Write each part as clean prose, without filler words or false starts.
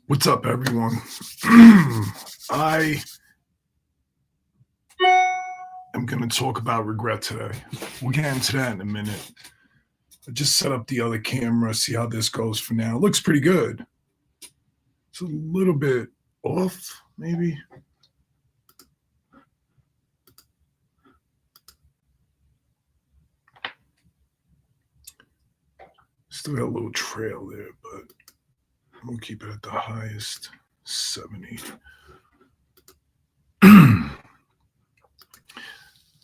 What's up, everyone? I am going to talk about regret today. We'll get into that in a minute. I just set up the other camera, see how this goes for now. It looks pretty good. It's a little bit off, maybe. Still got a little trail there, but we'll keep it at the highest 70.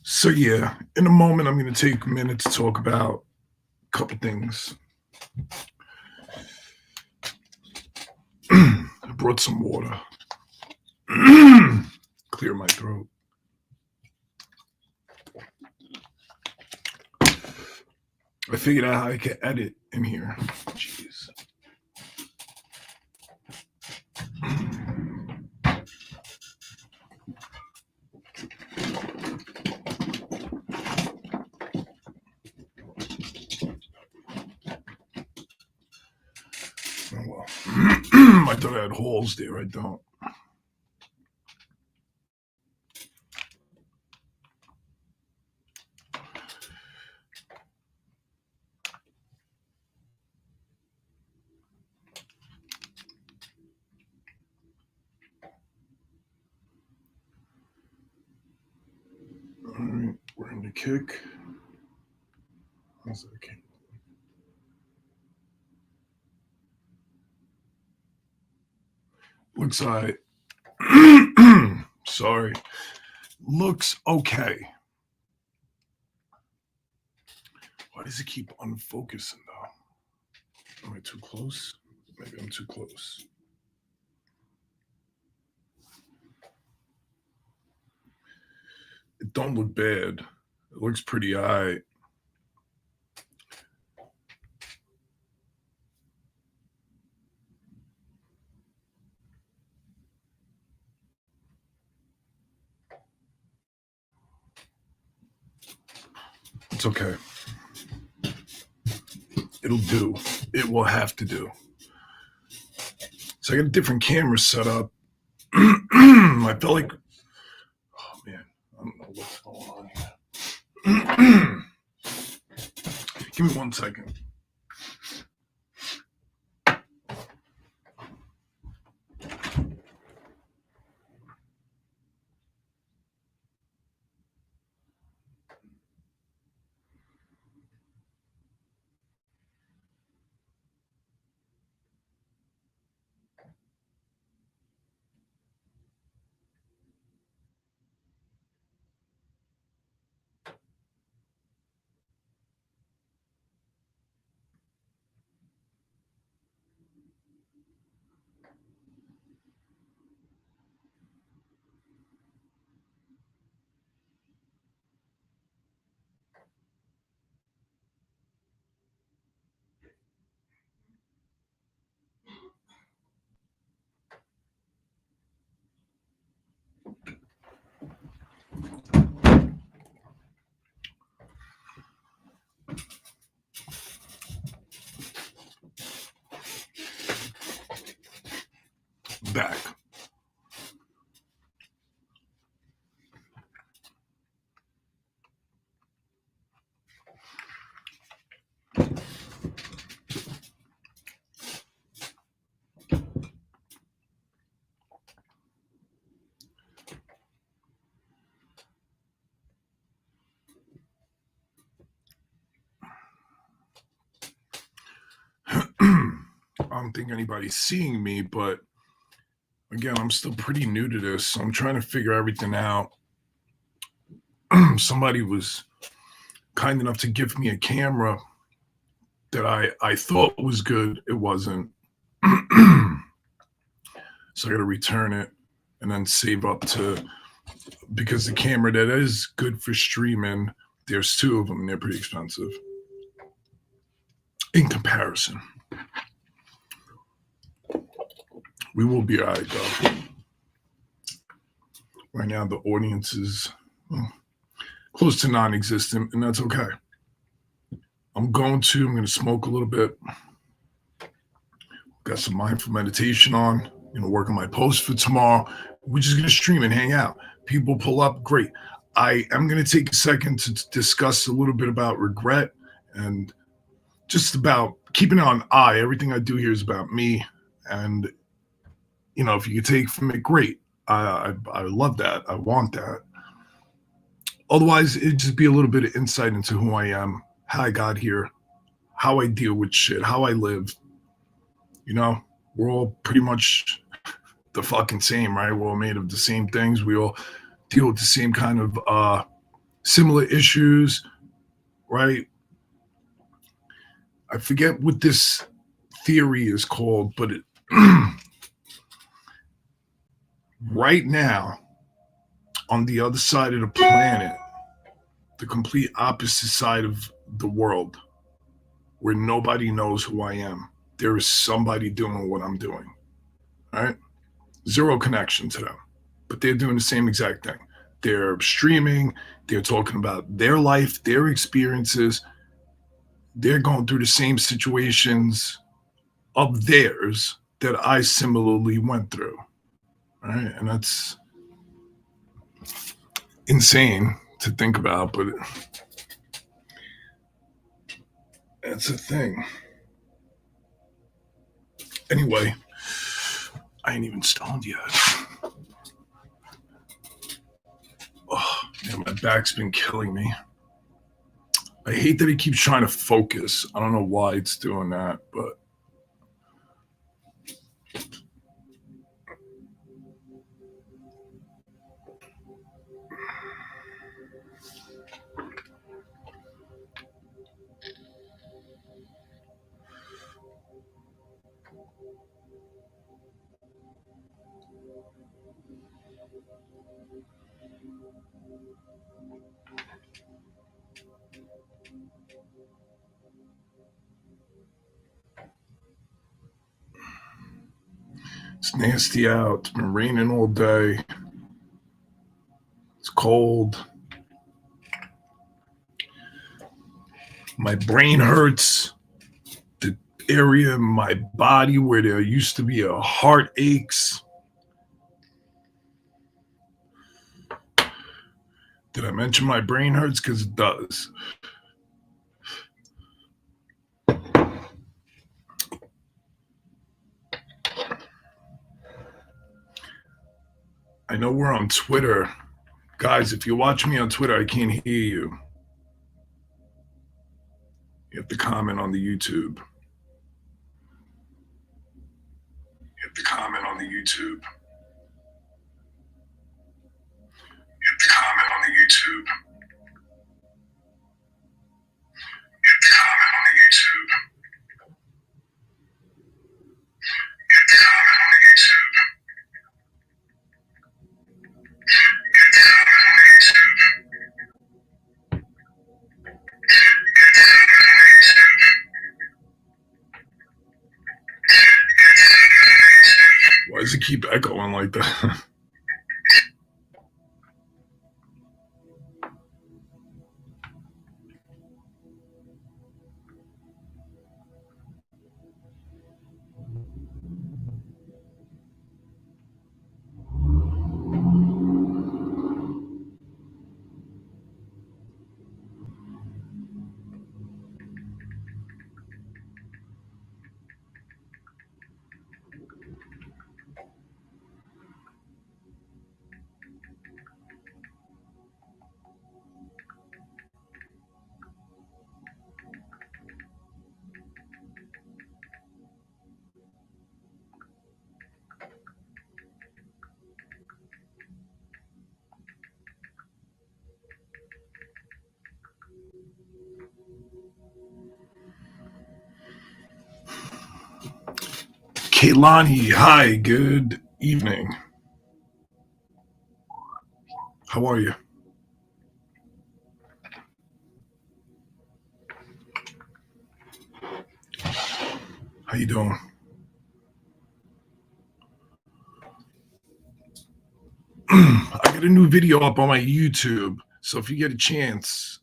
So yeah, in a moment, I'm going to take a minute to talk about a couple things. I brought some water. Clear my throat. I figured out how I could edit in here. Jeez. Oh well. I thought I had holes there. I don't. All right, we're in the kick. How's that kick? Looks like, sorry, looks okay. Why does it keep unfocusing though? Am I too close? Maybe I'm too close. It don't look bad. It looks pretty all right. It's okay. It'll do. It will have to do. So I got a different camera set up. I felt like, oh man, I don't know what's going on here. Give me 1 second. Back. I don't think anybody's seeing me, but again, I'm still pretty new to this, so I'm trying to figure everything out. Somebody was kind enough to give me a camera that I thought was good. It wasn't. So I got to return it and then save up to, because the camera that is good for streaming, there's 2 of them and they're pretty expensive in comparison. We will be all right, though. Right now, the audience is close to non-existent, and that's okay. I'm going to smoke a little bit. Got some mindful meditation on. work on my post for tomorrow. We're just gonna stream and hang out. People pull up, great. I am gonna take a second to discuss a little bit about regret and just about keeping it on I. Everything I do here is about me, and if you could take from it, great. I love that. I want that. Otherwise, it'd just be a little bit of insight into who I am, how I got here, how I deal with shit, how I live. We're all pretty much the fucking same, right? We're all made of the same things. We all deal with the same kind of similar issues, right? I forget what this theory is called, but right now, on the other side of the planet, the complete opposite side of the world, where nobody knows who I am, there is somebody doing what I'm doing, right? Zero connection to them, but they're doing the same exact thing. They're streaming, they're talking about their life, their experiences. They're going through the same situations of theirs that I similarly went through, right? And that's insane to think about, but that's a thing. Anyway, I ain't even stoned yet. Oh, man, my back's been killing me. I hate that it keeps trying to focus. I don't know why it's doing that, but it's nasty out. It's been raining all day. It's cold. My brain hurts. The area in my body where there used to be a heart aches. Did I mention my brain hurts? Because it does. I know we're on Twitter. Guys, if you watch me on Twitter, I can't hear you. You have to comment on the YouTube. You have to comment on the YouTube. You have to comment on the YouTube. You have to comment on the YouTube. You have to comment on the YouTube. You have to comment on the YouTube. Why does it keep echoing like that? Kaylani, hi, good evening. How are you? How you doing? I got a new video up on my YouTube, so if you get a chance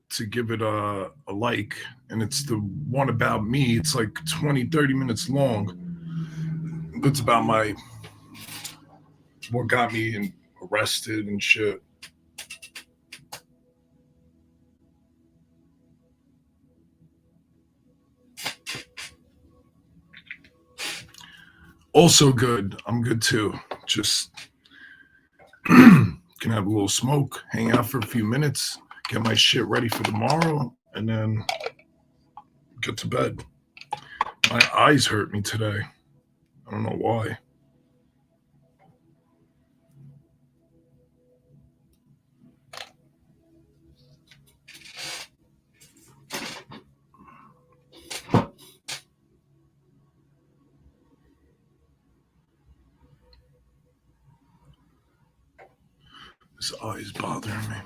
to give it a like, and it's the one about me, it's like 20, 30 minutes long. It's about what got me arrested and shit. Also good. I'm good too. Just can have a little smoke, hang out for a few minutes, get my shit ready for tomorrow, and then get to bed. My eyes hurt me today. I don't know why. This eye is bothering me.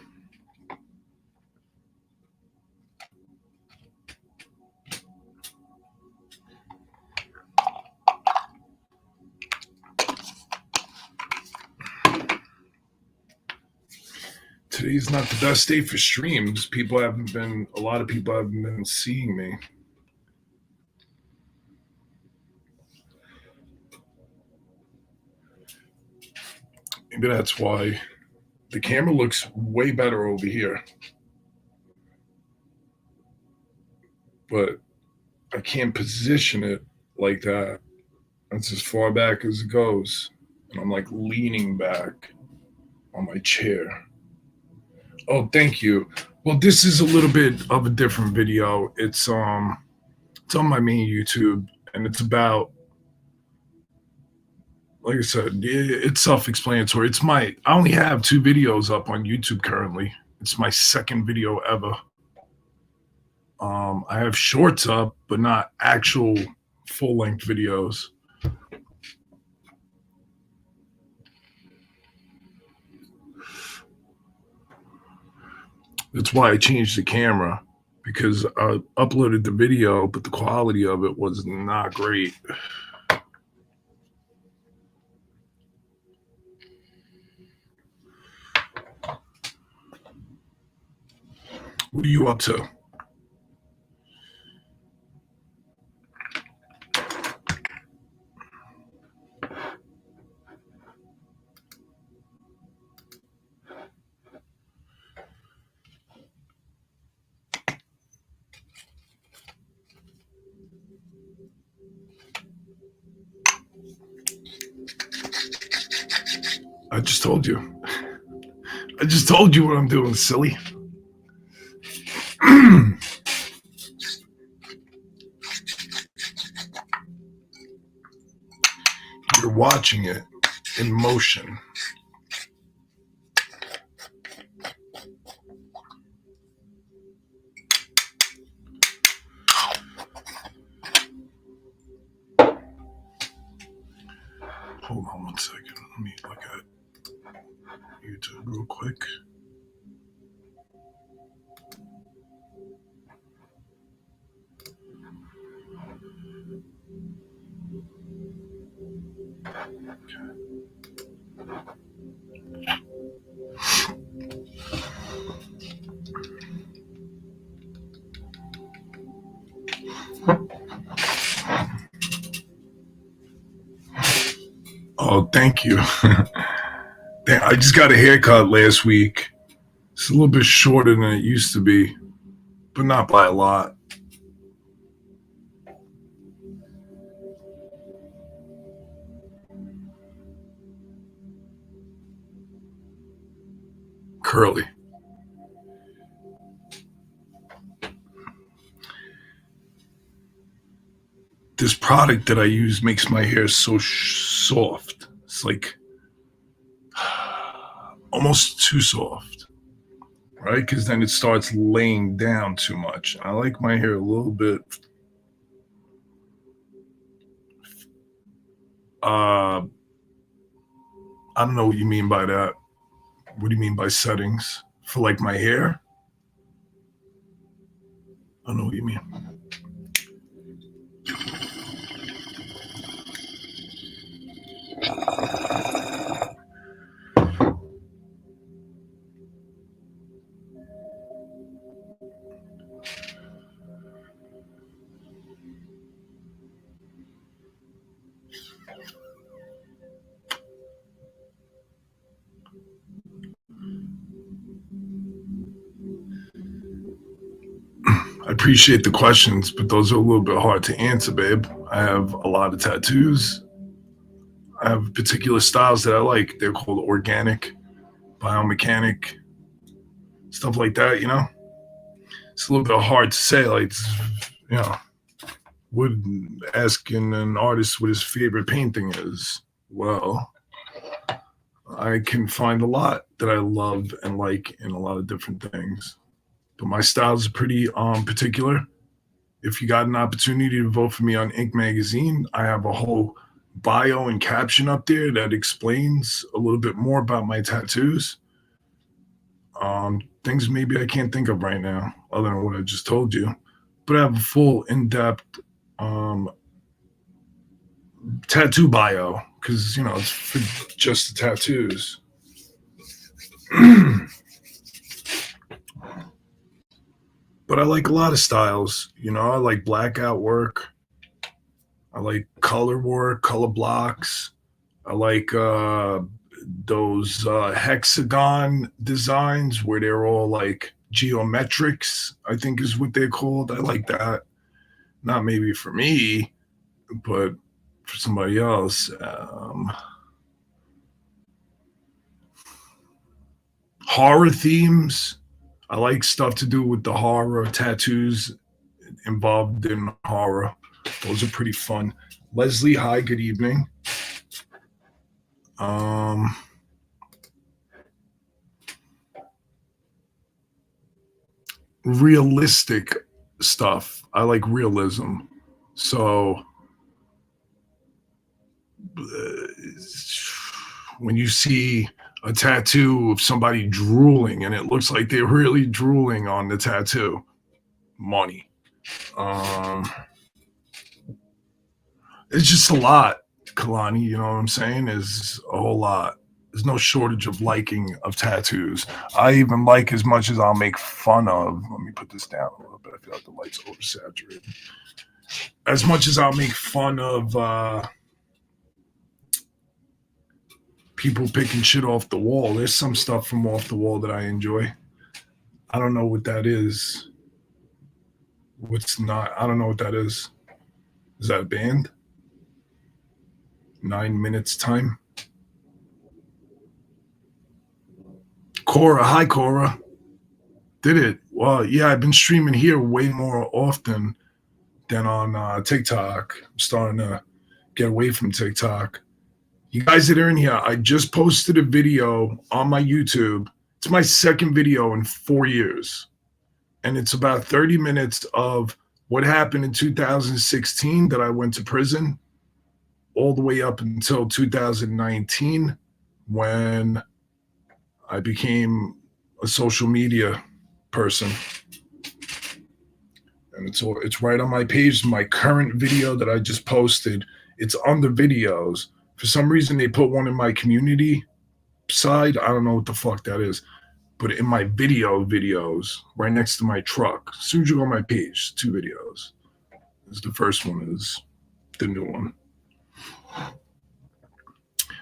Today's not the best day for streams. A lot of people haven't been seeing me. Maybe that's why. The camera looks way better over here. But I can't position it like that. That's as far back as it goes. And I'm like leaning back on my chair. Oh, thank you. Well, this is a little bit of a different video. It's on my main YouTube, and it's about, like I said, it's self-explanatory. I only have 2 videos up on YouTube currently. It's my second video ever. I have shorts up, but not actual full-length videos. That's why I changed the camera, because I uploaded the video, but the quality of it was not great. What are you up to? I just told you. I just told you what I'm doing, silly. You're watching it in motion. Hold on one second. Let me look at YouTube real quick. Oh, thank you. I just got a haircut last week. It's a little bit shorter than it used to be, but not by a lot. Curly. This product that I use makes my hair so soft. It's like almost too soft, right? Because then it starts laying down too much. I like my hair a little bit. I don't know what you mean by that. What do you mean by settings for like my hair? I don't know what you mean. appreciate the questions, but those are a little bit hard to answer, babe. I have a lot of tattoos. I have particular styles that I like. They're called organic, biomechanic, stuff like that, you know? It's a little bit hard to say, like, you know, would asking an artist what his favorite painting is. Well, I can find a lot that I love and like in a lot of different things. But my style is pretty particular. If you got an opportunity to vote for me on Ink Magazine, I have a whole bio and caption up there that explains a little bit more about my tattoos. Things maybe I can't think of right now, other than what I just told you. But I have a full, in-depth tattoo bio because, you know, it's for just the tattoos. But I like a lot of styles. You know, I like blackout work. I like color work, color blocks. I like those hexagon designs where they're all like geometrics, I think is what they're called. I like that. Not maybe for me, but for somebody else. Horror themes. I like stuff to do with the horror, tattoos involved in horror. Those are pretty fun. Leslie, hi, good evening. Realistic stuff. I like realism. So when you see a tattoo of somebody drooling and it looks like they're really drooling on the tattoo, money. It's just a lot, Kalani, you know what I'm saying? Is a whole lot. There's no shortage of liking of tattoos. I even like as much as I'll make fun of. Let me put this down a little bit. I feel like the light's oversaturated. As much as I'll make fun of people picking shit off the wall, there's some stuff from off the wall that I enjoy. I don't know what that is. What's not? I don't know what that is. Is that a band? 9 minutes time. Cora, hi Cora. Did it? Well, yeah, I've been streaming here way more often than on TikTok. I'm starting to get away from TikTok. You guys that are in here, I just posted a video on my YouTube. It's my second video in 4 years. And it's about 30 minutes of what happened in 2016 that I went to prison, all the way up until 2019 when I became a social media person. And it's right on my page, my current video that I just posted. It's under videos. For some reason, they put one in my community side. I don't know what the fuck that is. But in my videos, right next to my truck. As soon as you go on my page, 2 videos. The first one is the new one.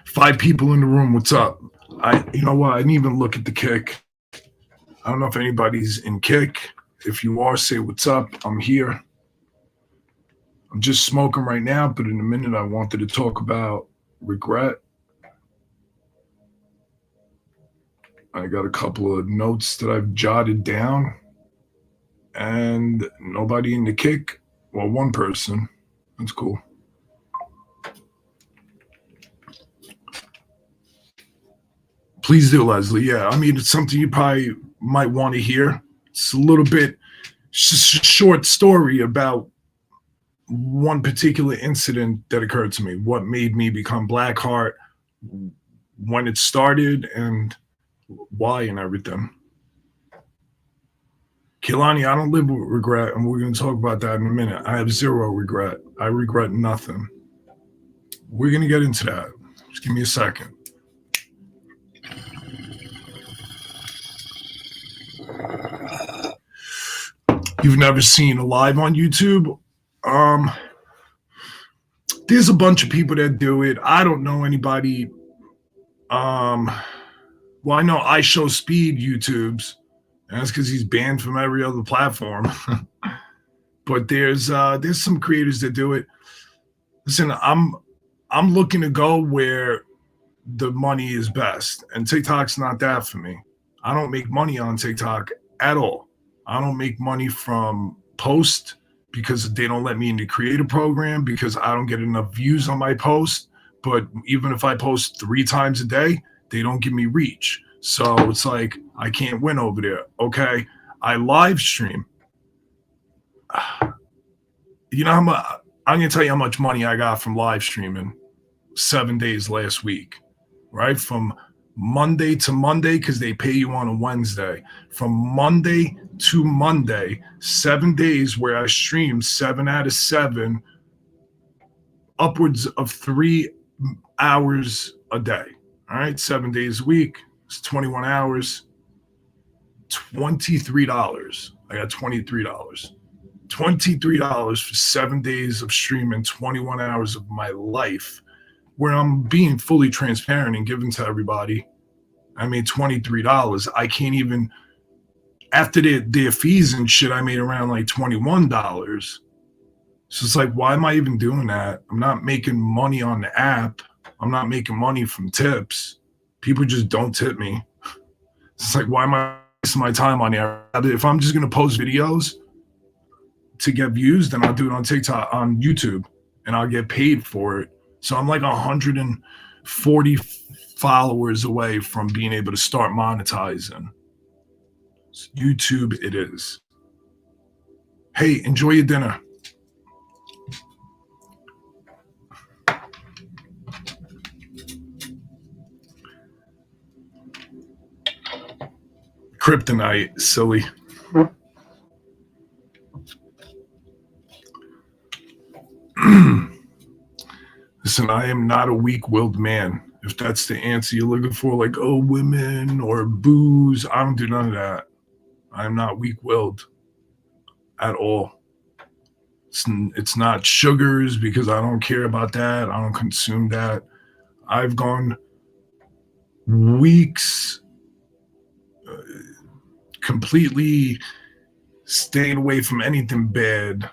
5 people in the room. What's up? You know what? I didn't even look at the kick. I don't know if anybody's in kick. If you are, say what's up. I'm here. I'm just smoking right now, but in a minute I wanted to talk about regret. I got a couple of notes that I've jotted down, and nobody in the kick. Well, one person. That's cool. Please do, Leslie. Yeah, I mean, it's something you probably might want to hear. It's a little bit short story about one particular incident that occurred to me, what made me become Blackheart, when it started, and why and everything. Kehlani, I don't live with regret, and we're going to talk about that in a minute. I have 0 regret. I regret nothing. We're going to get into that. Just give me a second. You've never seen a live on YouTube? There's a bunch of people that do it. I don't know anybody. Well, I know I Show Speed YouTubes. And that's because he's banned from every other platform. But there's some creators that do it. Listen, I'm looking to go where the money is best, and TikTok's not that for me. I don't make money on TikTok at all. I don't make money from post because they don't let me in the creator program because I don't get enough views on my post. But even if I post 3 times a day, they don't give me reach. So it's like I can't win over there. Okay. I live stream. You know how much I'm gonna tell you how much money I got from live streaming 7 days last week, right? From Monday to Monday, because they pay you on a Wednesday. From Monday to Monday, 7 days where I streamed 7 out of 7, upwards of 3 hours a day. All right, 7 days a week, it's 21 hours, $23. I got $23. $23 for 7 days of streaming 21 hours of my life, where I'm being fully transparent and giving to everybody. I made $23. I can't even, after their fees and shit, I made around like $21. So it's like, why am I even doing that? I'm not making money on the app. I'm not making money from tips. People just don't tip me. It's like, why am I wasting my time on there? If I'm just going to post videos to get views, then I'll do it on TikTok, on YouTube, and I'll get paid for it. So I'm like 140 followers away from being able to start monetizing. YouTube it is. Hey, enjoy your dinner. Kryptonite, silly. Listen, I am not a weak-willed man. If that's the answer you're looking for, like, oh, women or booze, I don't do none of that. I'm not weak-willed at all. It's not sugars because I don't care about that. I don't consume that. I've gone weeks completely staying away from anything bad.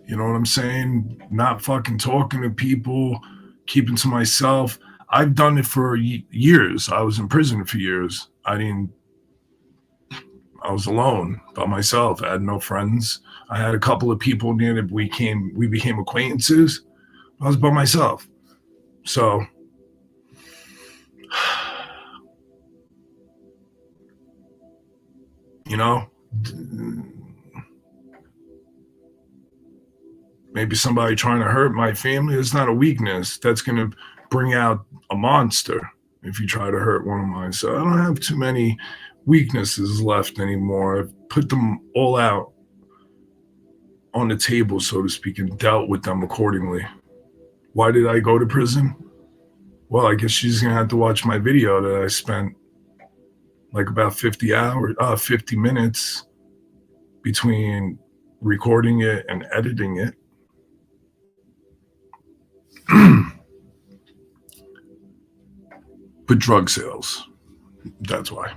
You know what I'm saying? Not fucking talking to people, keeping to myself. I've done it for years. I was in prison for years. I was alone by myself. I had no friends. I had a couple of people near that we became acquaintances. I was by myself. So you know, maybe somebody trying to hurt my family is not a weakness. That's going to bring out a monster if you try to hurt one of mine. So I don't have too many weaknesses left anymore. I've put them all out on the table, so to speak, and dealt with them accordingly. Why did I go to prison? Well, I guess she's going to have to watch my video that I spent like about 50 minutes between recording it and editing it. But drug sales, that's why.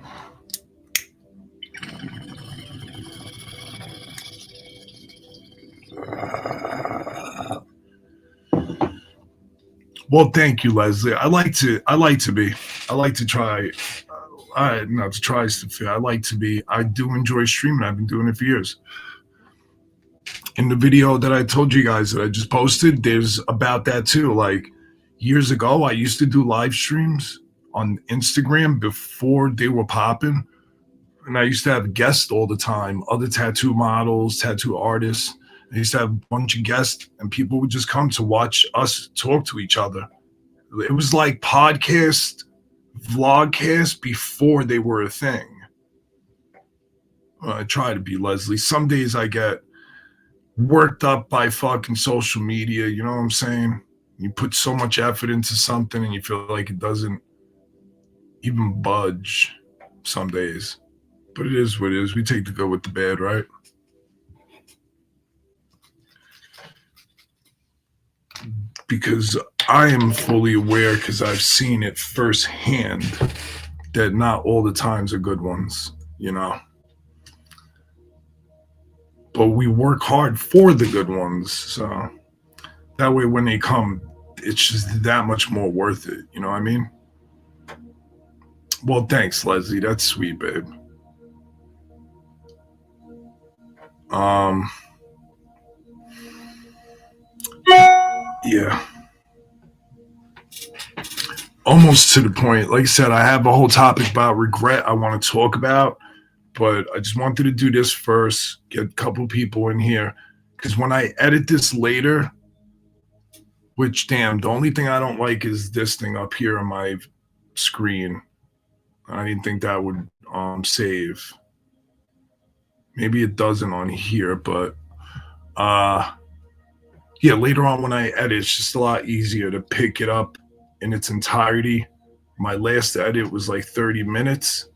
Well, thank you, Leslie. I like to try. Not to try is to fail. I like to be. I do enjoy streaming. I've been doing it for years. In the video that I told you guys that I just posted, there's about that too. Like years ago, I used to do live streams on Instagram before they were popping. And I used to have guests all the time, other tattoo models, tattoo artists. I used to have a bunch of guests, and people would just come to watch us talk to each other. It was like podcast, vlogcast before they were a thing. I try to be, Leslie. Some days I get worked up by fucking social media. You know what I'm saying? You put so much effort into something and you feel like it doesn't even budge some days. But it is what it is. We take the good with the bad, right? Because I am fully aware, because I've seen it firsthand, that not all the times are good ones, you know? but we work hard for the good ones. So that way, when they come, it's just that much more worth it. You know what I mean? Well, thanks, Leslie. That's sweet, babe. Um, yeah, almost to the point. Like I said, I have a whole topic about regret I want to talk about, but I just wanted to do this first, get a couple people in here, because when I edit this later, which damn, the only thing I don't like is this thing up here on my screen. I didn't think that would save. Maybe it doesn't on here, but uh yeah, later on when I edit, it's just a lot easier to pick it up in its entirety. My last edit was like 30 minutes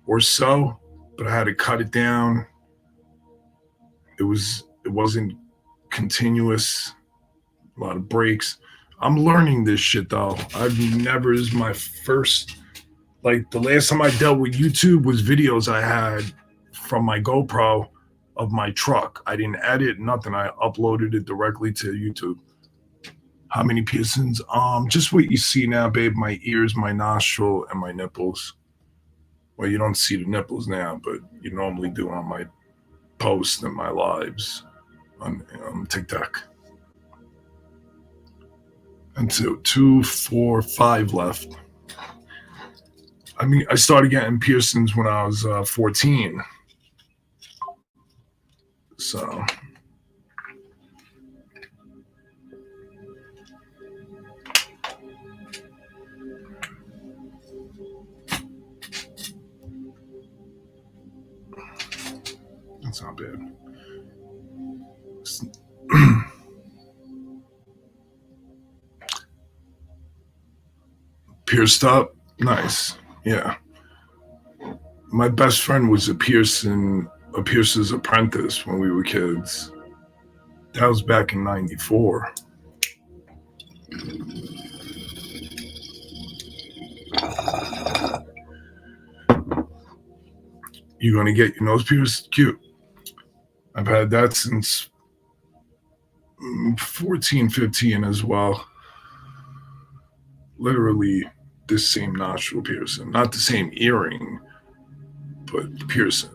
or so, but I had to cut it down. It wasn't continuous, a lot of breaks. I'm learning this shit though. I've never is my first, like the last time I dealt with YouTube was videos I had from my GoPro of my truck. I didn't edit nothing. I uploaded it directly to YouTube. How many piercings? Just what you see now, babe. My ears, my nostril, and my nipples. Well, you don't see the nipples now, but you normally do on my posts and my lives on TikTok. And so 2, 4, 5 left. I mean, I started getting piercings when I was 14. So that's not bad. Pierced up, nice. Yeah, my best friend was a piercer's apprentice when we were kids. That was back in '94. You gonna get your nose pierced? Cute. I've had that since 14, 15 as well. Literally the same nostril piercing, not the same earring, but piercing.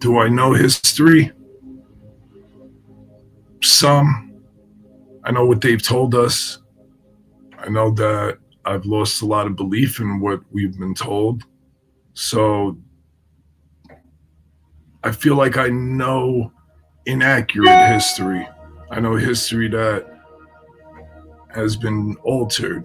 Do I know history? Some. I know what they've told us. I know that I've lost a lot of belief in what we've been told. So I feel like I know inaccurate history. I know history that has been altered.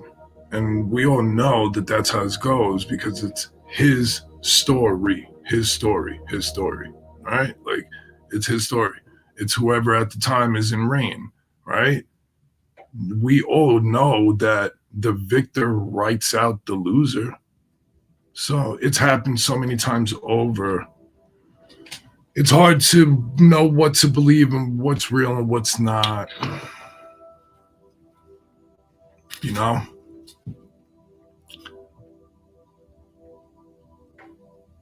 And we all know that that's how it goes because it's his story, his story, his story, right? Like it's his story. It's whoever at the time is in reign, right? We all know that the victor writes out the loser. So it's happened so many times over. It's hard to know what to believe and what's real and what's not. You know?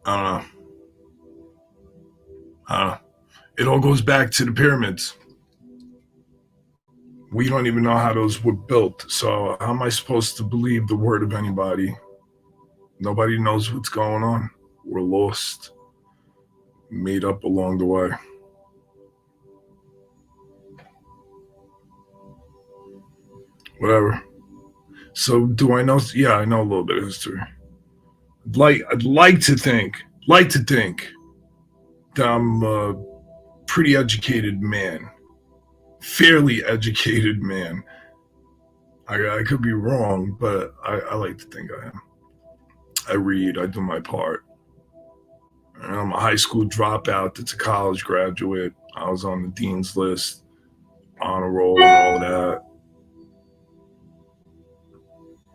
I don't know. I don't know. It all goes back to the pyramids. We don't even know how those were built. So how am I supposed to believe the word of anybody? Nobody knows what's going on. We're lost, made up along the way. Whatever. So do I know? Yeah, I know a little bit of history. I'd like to think that I'm a pretty educated man, fairly educated man. I could be wrong, but I like to think I am. I read, I do my part. And I'm a high school dropout that's a college graduate. I was on the dean's list, honor roll, and all that.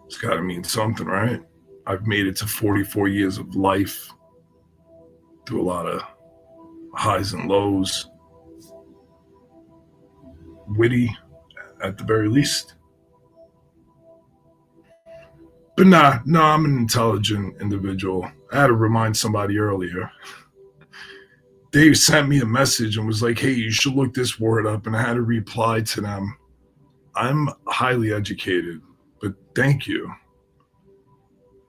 It's got to mean something, right? I've made it to 44 years of life through a lot of highs and lows. Witty, at the very least. But nah, no, I'm an intelligent individual. I had to remind somebody earlier. They sent me a message and was like, hey, you should look this word up. And I had to reply to them. I'm highly educated, but thank you.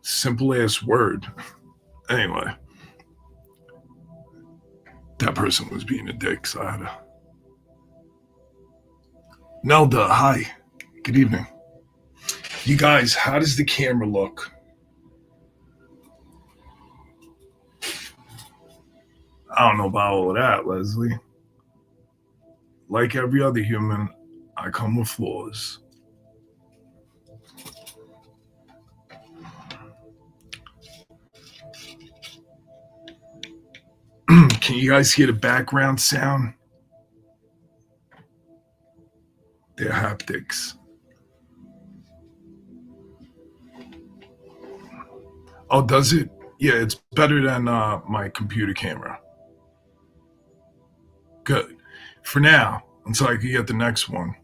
Simple ass word. Anyway, that person was being a dick, so I had to. Nelda, hi. Good evening. You guys, how does the camera look? I don't know about all of that, Leslie. Like every other human, I come with flaws. Can you guys hear the background sound? They're haptics. Oh, does it? Yeah, it's better than my computer camera. Good. For now, until I can get the next one.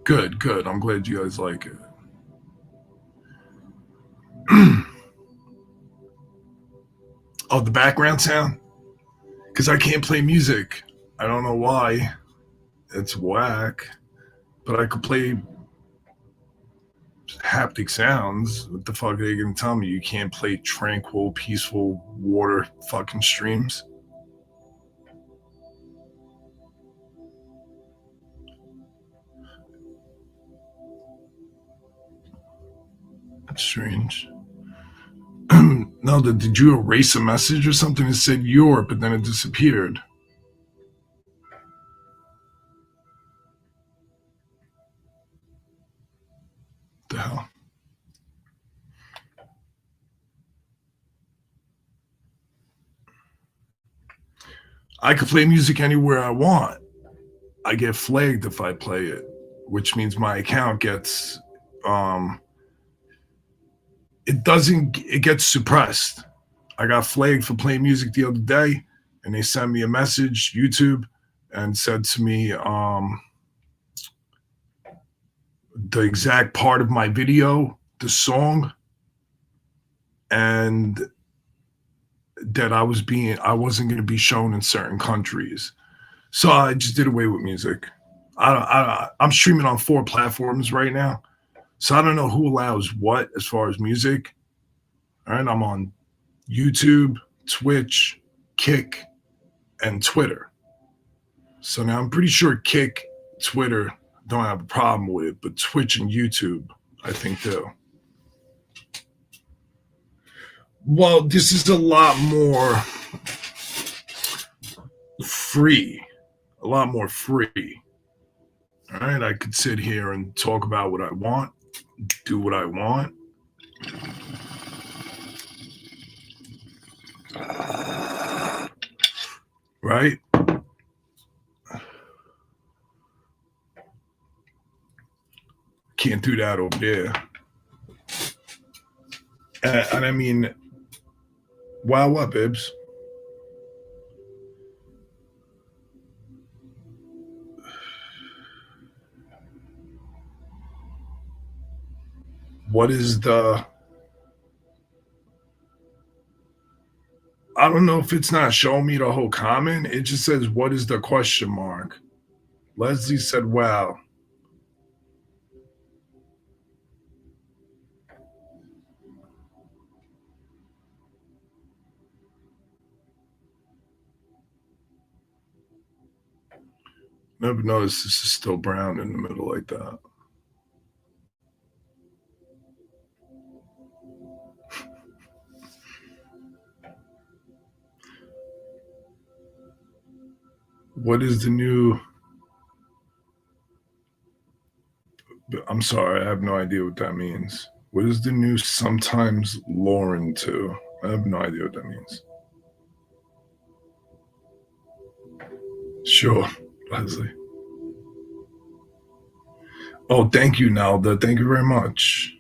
Good, good. I'm glad you guys like it. Oh, the background sound? Because I can't play music. I don't know why. It's whack. But I could play haptic sounds. What the fuck are they gonna tell me? You can't play tranquil, peaceful water fucking streams? That's strange. No, did you erase a message or something that said Europe, but then it disappeared? The hell? I could play music anywhere I want. I get flagged if I play it, which means my account gets it gets suppressed. I got flagged for playing music the other day, and they sent me a message, YouTube, and said to me the exact part of my video, the song, and that I wasn't going to be shown in certain countries. So I just did away with music. I'm streaming on 4 platforms right now, so I don't know who allows what as far as music. All right, I'm on YouTube, Twitch, Kick, and Twitter. So now I'm pretty sure Kick, Twitter don't have a problem with it, but Twitch and YouTube, I think do. Well, this is a lot more free. A lot more free. All right, I could sit here and talk about what I want, do what I want. Right? Can't do that over there. And I mean, wow, what, Bibs? What is the. I don't know if it's not showing me the whole comment. It just says, what is the question mark? Leslie said, wow. Never noticed this is still brown in the middle like that. What is the new. I'm sorry, I have no idea what that means. What is the new sometimes Lauren to? I have no idea what that means. Sure, Leslie. Oh, thank you, Nalda. Thank you very much.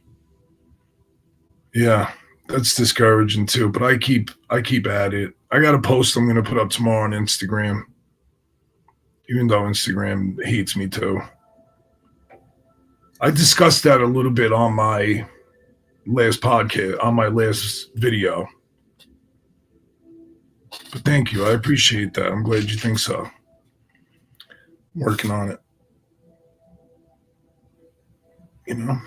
Yeah, that's discouraging too. But I keep at it. I got a post I'm going to put up tomorrow on Instagram, even though Instagram hates me too. I discussed that a little bit on my last podcast, on my last video. But thank you. I appreciate that. I'm glad you think so. Working on it. You know?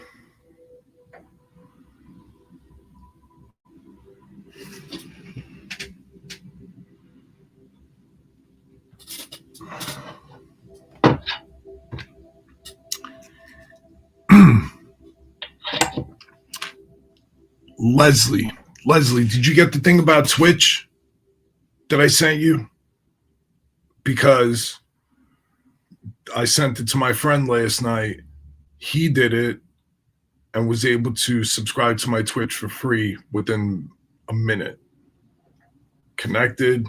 Leslie, did you get the thing about Twitch that I sent you? Because I sent it to my friend last night. He did it and was able to subscribe to my Twitch for free within a minute. Connected,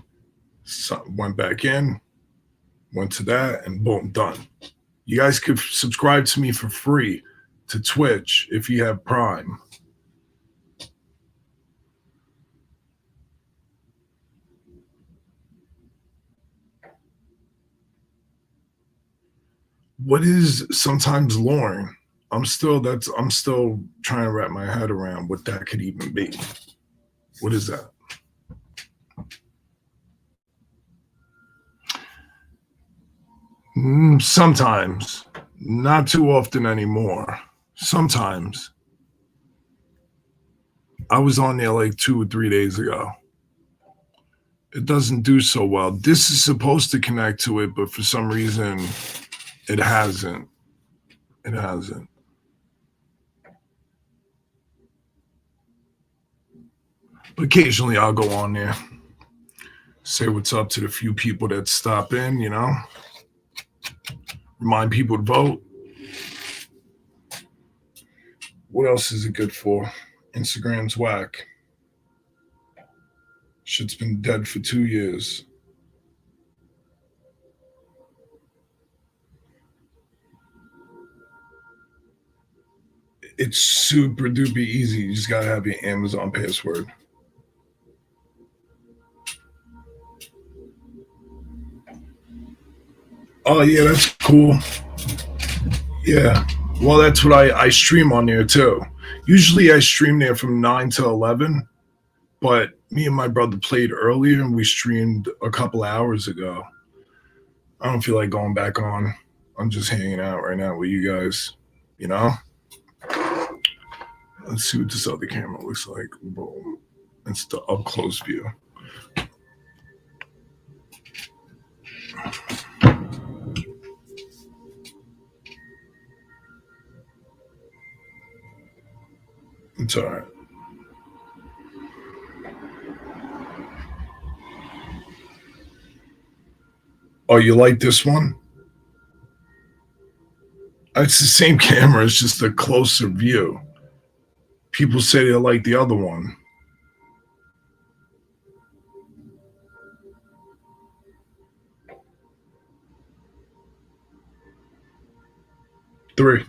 went back in, went to that, and boom, done. You guys could subscribe to me for free to Twitch if you have Prime. What is sometimes Lauren? I'm still trying to wrap my head around what that could even be. What is that? Sometimes, not too often anymore. Sometimes. I was on there like 2 or 3 days ago. It doesn't do so well. This is supposed to connect to it, but for some reason, it hasn't. It hasn't. But occasionally I'll go on there, say what's up to the few people that stop in, you know? Remind people to vote. What else is it good for? Instagram's whack. Shit's been dead for 2 years. It's super duper easy. You just gotta have your Amazon password. Oh yeah, that's cool. Yeah. Well, that's what I stream on there too. Usually I stream there from 9 to 11, but me and my brother played earlier and we streamed a couple hours ago. I don't feel like going back on. I'm just hanging out right now with you guys, you know? Let's see what this other camera looks like. Boom. It's the up close view. It's all right. Oh, you like this one? It's the same camera. It's just a closer view. People say they like the other one. Three.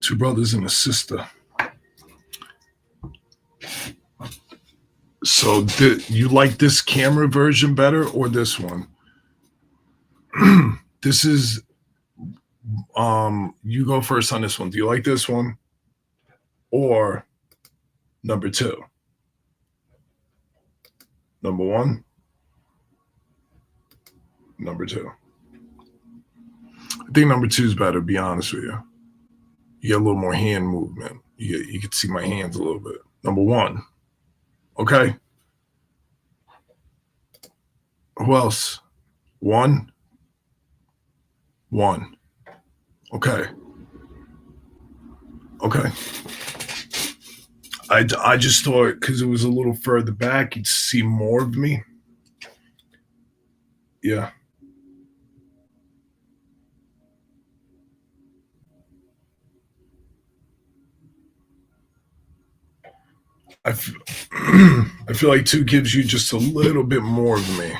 Two brothers and a sister. So you like this camera version better or this one? This is you go first on this one. Do you like this one or number 2? Number 1, number 2. I think number 2 is better, to be honest with you. You get a little more hand movement. You can see my hands a little bit. Number 1. Okay. Who else? 1. Okay. Okay. I just thought because it was a little further back, you'd see more of me. Yeah. I feel like 2 gives you just a little bit more of me.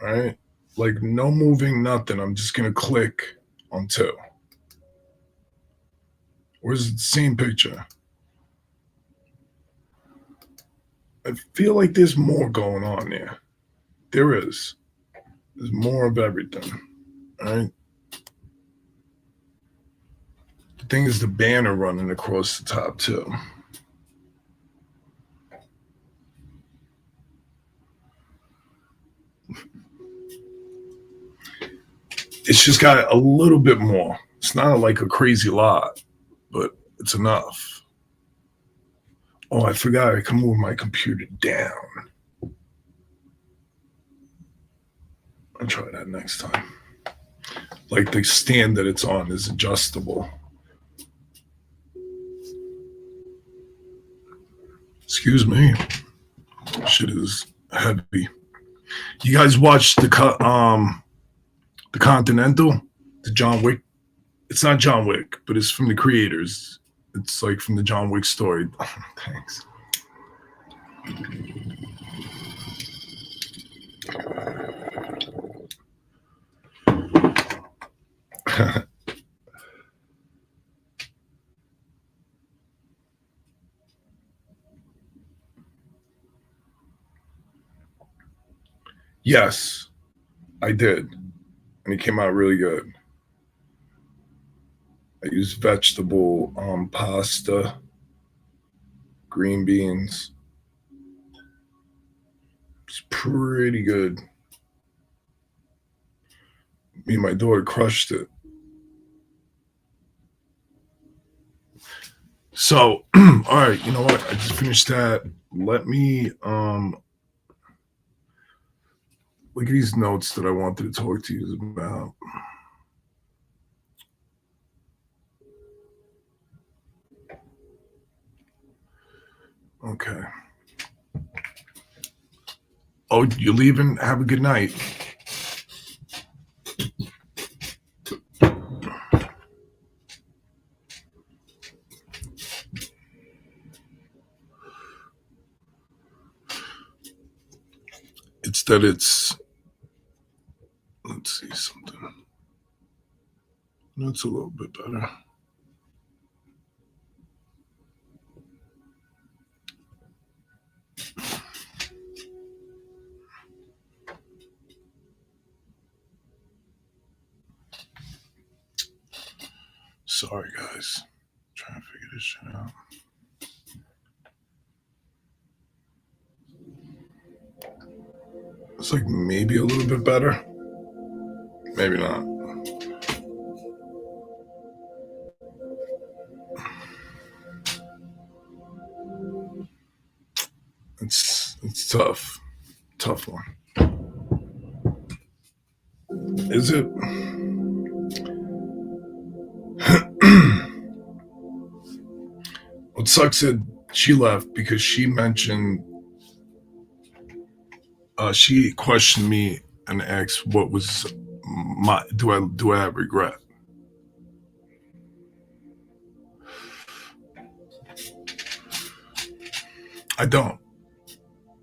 All right? Like no moving, nothing. I'm just going to click on 2. Where's the same picture? I feel like there's more going on there. There is. There's more of everything. All right? thing is the banner running across the top too. It's just got a little bit more. It's not like a crazy lot, but it's enough. Oh, I forgot I can move my computer down. I'll try that next time. Like the stand that it's on is adjustable. Excuse me. Shit is heavy. You guys watched the Continental, the John Wick. It's not John Wick, but it's from the creators. It's like from the John Wick story. Thanks. Yes, I did. And it came out really good. I used vegetable pasta, green beans. It's pretty good. Me and my daughter crushed it. So, all right, you know what? I just finished that. Let me look at these notes that I wanted to talk to you about. Okay. Oh, you're leaving? Have a good night. It's that it's, let's see something. That's a little bit better. Sorry, guys. Trying to figure this shit out. It's like maybe a little bit better. Maybe not. It's tough. Tough one. Is it? What sucks that she left because she mentioned she questioned me and asked what was my do I have regret? I don't.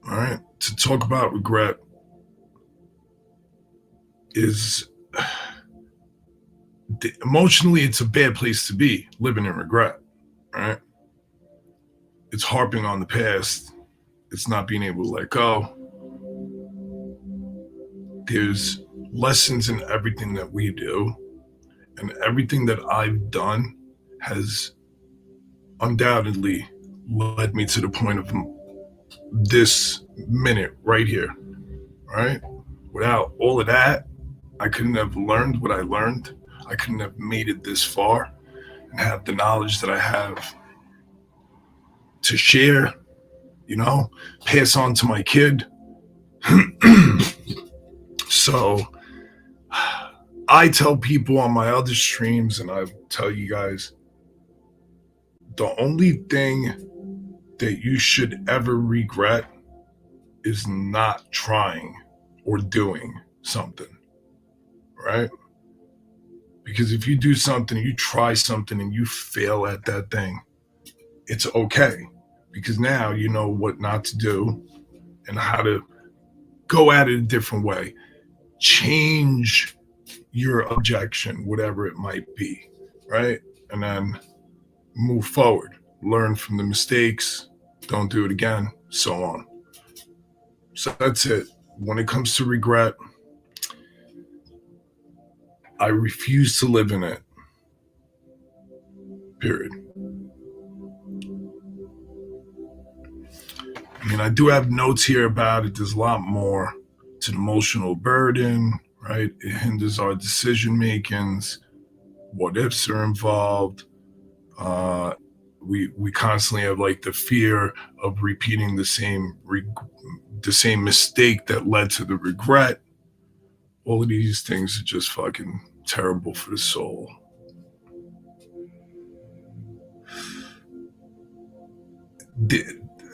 All right. To talk about regret is emotionally it's a bad place to be, living in regret. Right? It's harping on the past. It's not being able to let go. There's lessons in everything that we do, and everything that I've done has undoubtedly led me to the point of this minute right here, right? Without all of that, I couldn't have learned what I learned. I couldn't have made it this far and have the knowledge that I have to share, pass on to my kid. So I tell people on my other streams, and I tell you guys, the only thing that you should ever regret is not trying or doing something, right? Because if you do something, you try something and you fail at that thing, it's okay. Because now you know what not to do and how to go at it a different way. Change your objection, whatever it might be, right? And then move forward, learn from the mistakes, don't do it again, so on. So that's it. When it comes to regret, I refuse to live in it. Period. I mean, I do have notes here about it. There's a lot more to the emotional burden, right? It hinders our decision makings. What ifs are involved. We constantly have like the fear of repeating the same mistake that led to the regret. All of these things are just fucking terrible for the soul.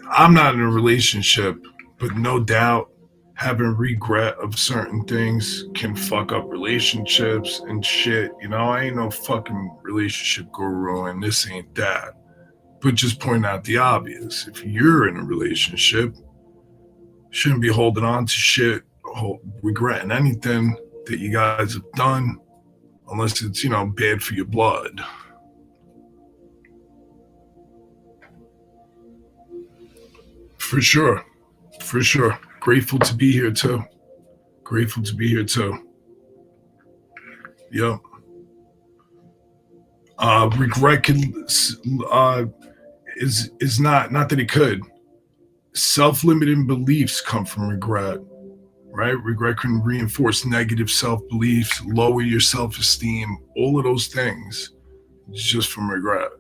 I'm not in a relationship, but no doubt having regret of certain things can fuck up relationships and shit. You know, I ain't no fucking relationship guru and this ain't that. But just point out the obvious. If you're in a relationship, shouldn't be holding on to shit, regretting anything that you guys have done, unless it's, you know, bad for your blood. For sure. For sure. Grateful to be here too. Grateful to be here too. Yep. Regret can is not that it could. Self-limiting beliefs come from regret, right? Regret can reinforce negative self-beliefs, lower your self-esteem, all of those things just from regret.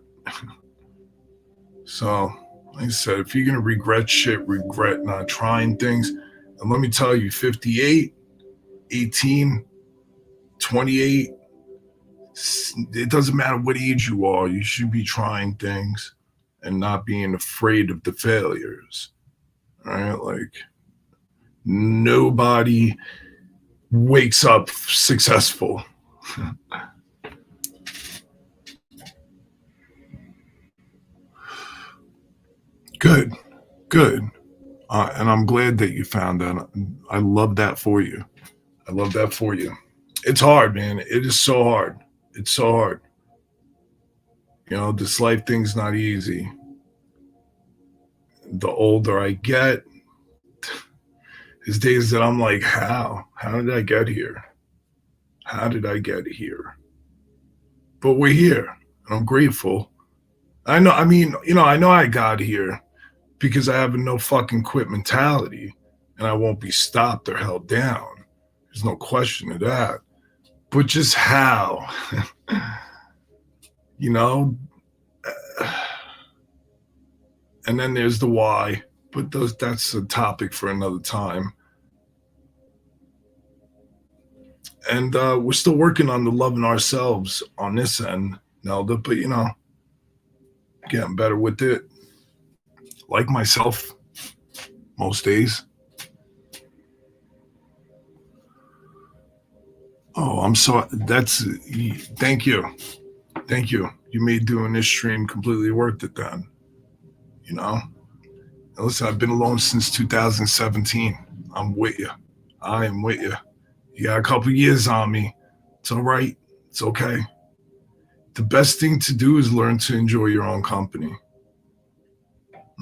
So, like I said, if you're gonna regret shit, regret not trying things. And let me tell you, 58, 18, 28, it doesn't matter what age you are, you should be trying things and not being afraid of the failures. Right? Like, nobody wakes up successful. Good. And I'm glad that you found that. I love that for you. It's hard, man. It is so hard. It's so hard. You know, this life thing's not easy. The older I get, there's days that I'm like, how? How did I get here? How did I get here? But we're here, and I'm grateful. I know I got here because I have a no fucking quit mentality, and I won't be stopped or held down. There's no question of that. But just how, you know? And then there's the why, but that's a topic for another time. And we're still working on the loving ourselves on this end, Nelda, but you know, getting better with it. Like myself, most days. Oh, I'm sorry. Thank you. You made doing this stream completely worth it then. You know? And listen, I've been alone since 2017. I'm with you. I am with you. You got a couple years on me. It's all right. It's okay. The best thing to do is learn to enjoy your own company.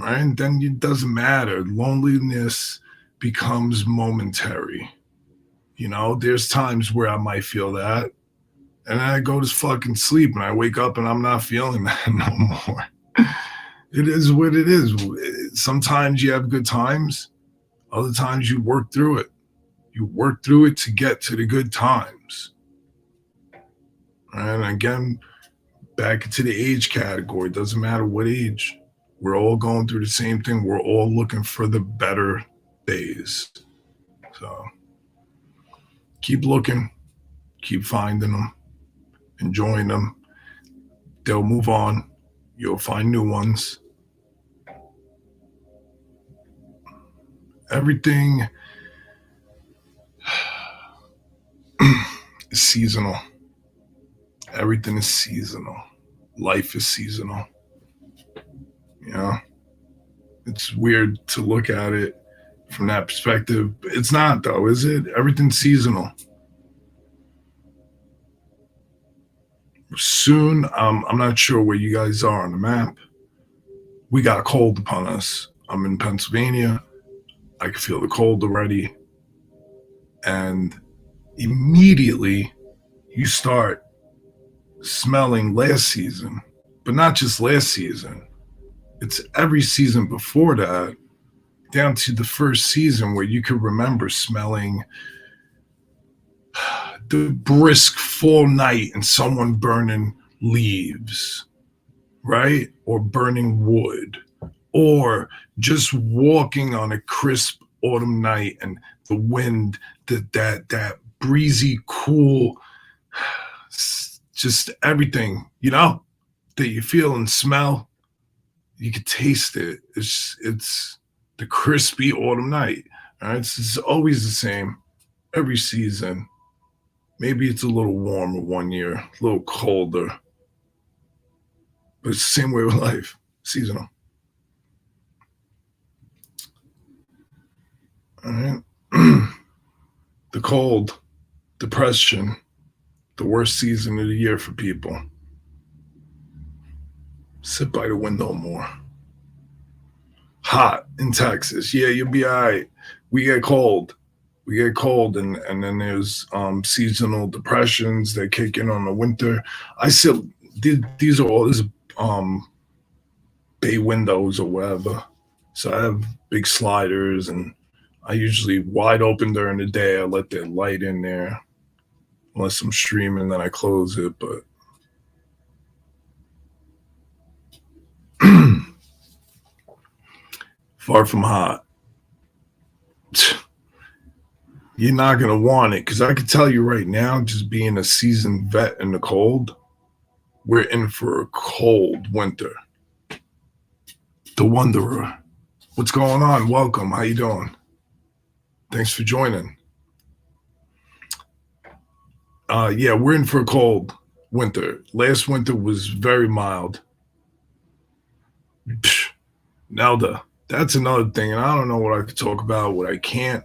Right? And then it doesn't matter. Loneliness becomes momentary. You know, there's times where I might feel that. And then I go to fucking sleep and I wake up and I'm not feeling that no more. It is what it is. Sometimes you have good times. Other times you work through it. You work through it to get to the good times. And again, back into the age category. It doesn't matter what age. We're all going through the same thing. We're all looking for the better days. So keep looking, keep finding them, enjoying them. They'll move on. You'll find new ones. Everything is seasonal. Everything is seasonal. Life is seasonal. You know, it's weird to look at it from that perspective. It's not, though, is it? Everything's seasonal. Soon, I'm not sure where you guys are on the map. We got a cold upon us. I'm in Pennsylvania. I can feel the cold already. And immediately you start smelling last season. but not just last season. It's every season before that, down to the first season where you could remember smelling the brisk fall night and someone burning leaves, right? Or burning wood, or just walking on a crisp autumn night and the wind, that breezy, cool, just everything, that you feel and smell. You could taste it. It's the crispy autumn night. All right, it's always the same every season. Maybe it's a little warmer one year, a little colder, but it's the same way with life, seasonal. All right. The cold, depression, the worst season of the year for people. Sit by the window more. Hot in Texas. Yeah, you'll be all right. We get cold. And then there's seasonal depressions that kick in on the winter. I still these are all bay windows or whatever. So I have big sliders, and I usually wide open during the day. I let the light in there, unless I'm streaming, then I close it. But far from hot. You're not gonna want it, because I can tell you right now, just being a seasoned vet in the cold, we're in for a cold winter. The Wanderer. What's going on? Welcome. How you doing? Thanks for joining. Yeah, we're in for a cold winter. Last winter was very mild. Now that's another thing, and I don't know what I could talk about, what I can't.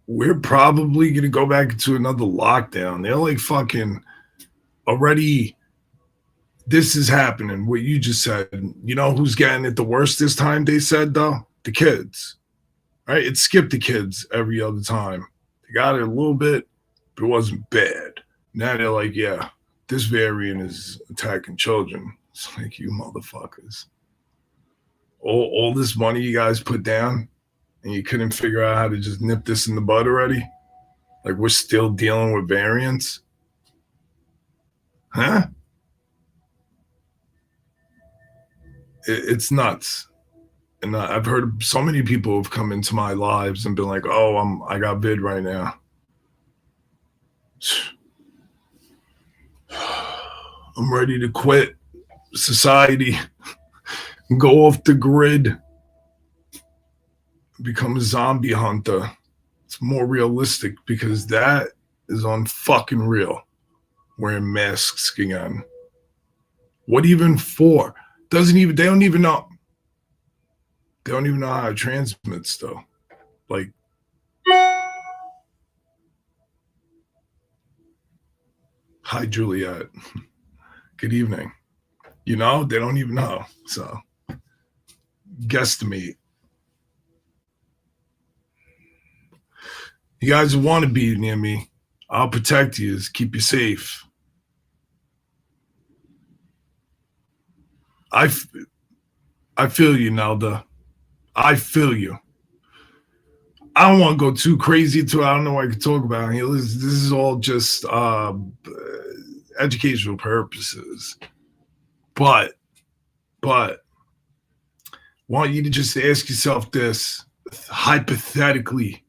We're probably gonna go back into another lockdown. They're like fucking already. This is happening. What you just said. You know who's getting it the worst this time? They said though, the kids. Right? It skipped the kids every other time. They got it a little bit, but it wasn't bad. Now they're like, yeah, this variant is attacking children. It's like, you motherfuckers. All this money you guys put down, and you couldn't figure out how to just nip this in the bud already? Like, we're still dealing with variants? Huh? It's nuts. And I've heard so many people have come into my lives and been like, oh, I got vid right now. I'm ready to quit society, go off the grid, become a zombie hunter. It's more realistic, because that is on fucking real. Wearing masks again. What even for? They don't even know. They don't even know how it transmits though. Like, hi Juliet. Good evening. They don't even know. So guesstimate. You guys want to be near me, I'll protect you, keep you safe. I feel you, Nelda. I feel you. I don't want to go too crazy into it. I don't know what I can talk about here. This is all just educational purposes. But want you to just ask yourself this, hypothetically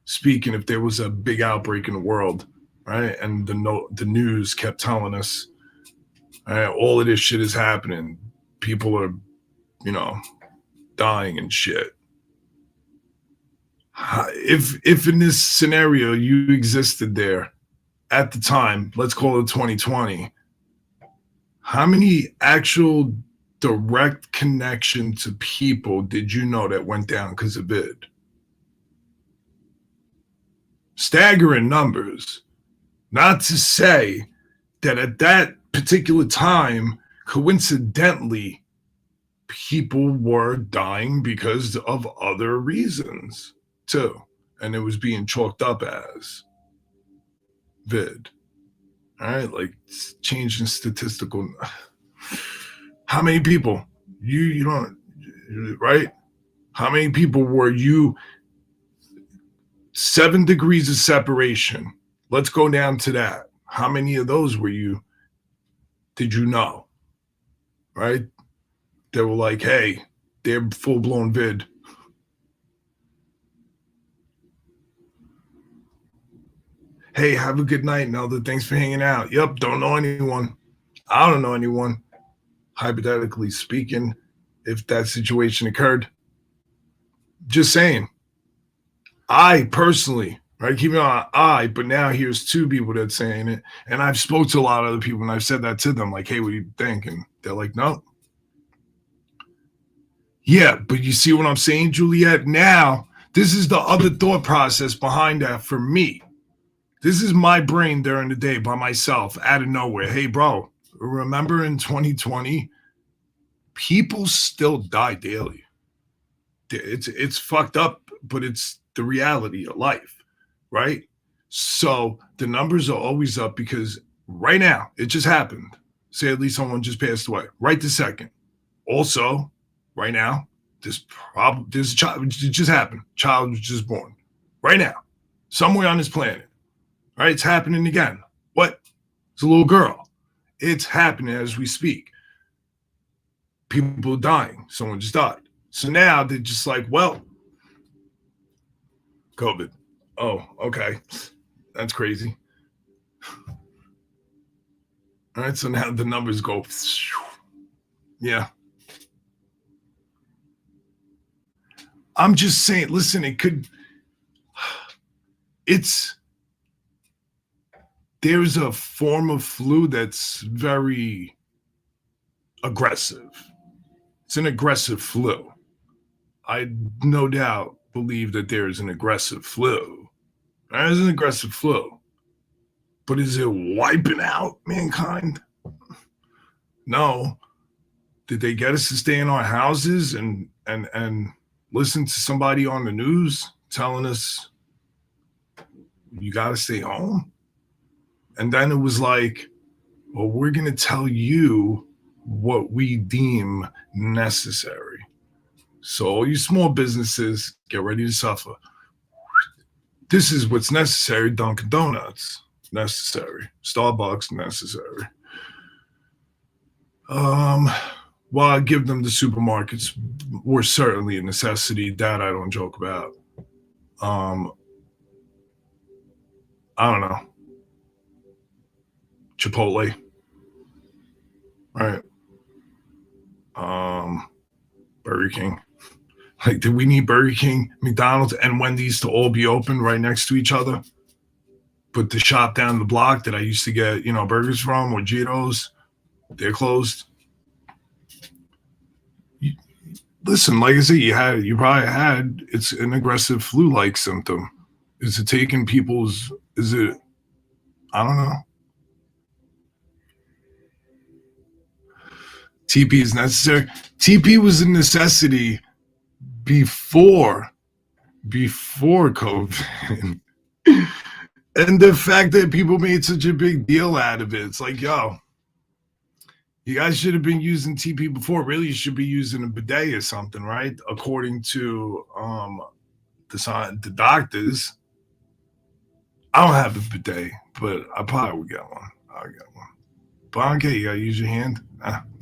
speaking, if there was a big outbreak in the world, right? And the news kept telling us, all of this shit is happening. People are, dying and shit. If in this scenario you existed there at the time, let's call it 2020, how many actual direct connection to people did you know that went down because of it? Staggering numbers. Not to say that at that particular time, coincidentally, people were dying because of other reasons too, and it was being chalked up as vid. All right, like changing statistical. How many people? You don't right? How many people were you 7 degrees of separation? Let's go down to that. How many of those were you? Did you know? Right? They were like, hey, they're full blown vid. Hey, have a good night, Nelda. Thanks for hanging out. Yep, don't know anyone. I don't know anyone. Hypothetically speaking, if that situation occurred. Just saying. I personally, right? Keep it on but now here's two people that's saying it. And I've spoke to a lot of other people and I've said that to them, like, hey, what do you think? And they're like, no. Yeah, but you see what I'm saying, Juliet? Now, this is the other thought process behind that for me. This is my brain during the day by myself, out of nowhere. Hey, bro, remember in 2020, people still die daily. It's fucked up, but it's the reality of life, right? So the numbers are always up because right now it just happened. Say at least someone just passed away right this second. Also, right now, there's a child. It just happened. Child was just born right now, somewhere on this planet. Right? It's happening again. What? It's a little girl. It's happening as we speak. People dying. Someone just died. So now they're just like, well, COVID. Oh, okay. That's crazy. All right. So now the numbers go. Yeah. I'm just saying, listen, there's a form of flu that's very aggressive. It's an aggressive flu. I no doubt believe that there is an aggressive flu. There's an aggressive flu. But is it wiping out mankind? No. Did they get us to stay in our houses and listen to somebody on the news telling us you got to stay home? And then it was like, well, we're going to tell you what we deem necessary. So all you small businesses, get ready to suffer. This is what's necessary. Dunkin' Donuts, necessary. Starbucks, necessary. Well, I give them the supermarkets were certainly a necessity. That I don't joke about. I don't know. Chipotle, right? Burger King. Like, did we need Burger King, McDonald's, and Wendy's to all be open right next to each other? But the shop down the block that I used to get, burgers from or Cheetos, they're closed. Listen, like I said, you probably had, it's an aggressive flu-like symptom. Is it taking people's, I don't know. TP is necessary. TP was a necessity before COVID. And the fact that people made such a big deal out of it, it's like, yo, you guys should have been using TP before. Really, you should be using a bidet or something, right? According to the doctors. I don't have a bidet, but I probably would get one. I'll get one. But okay, you gotta use your hand.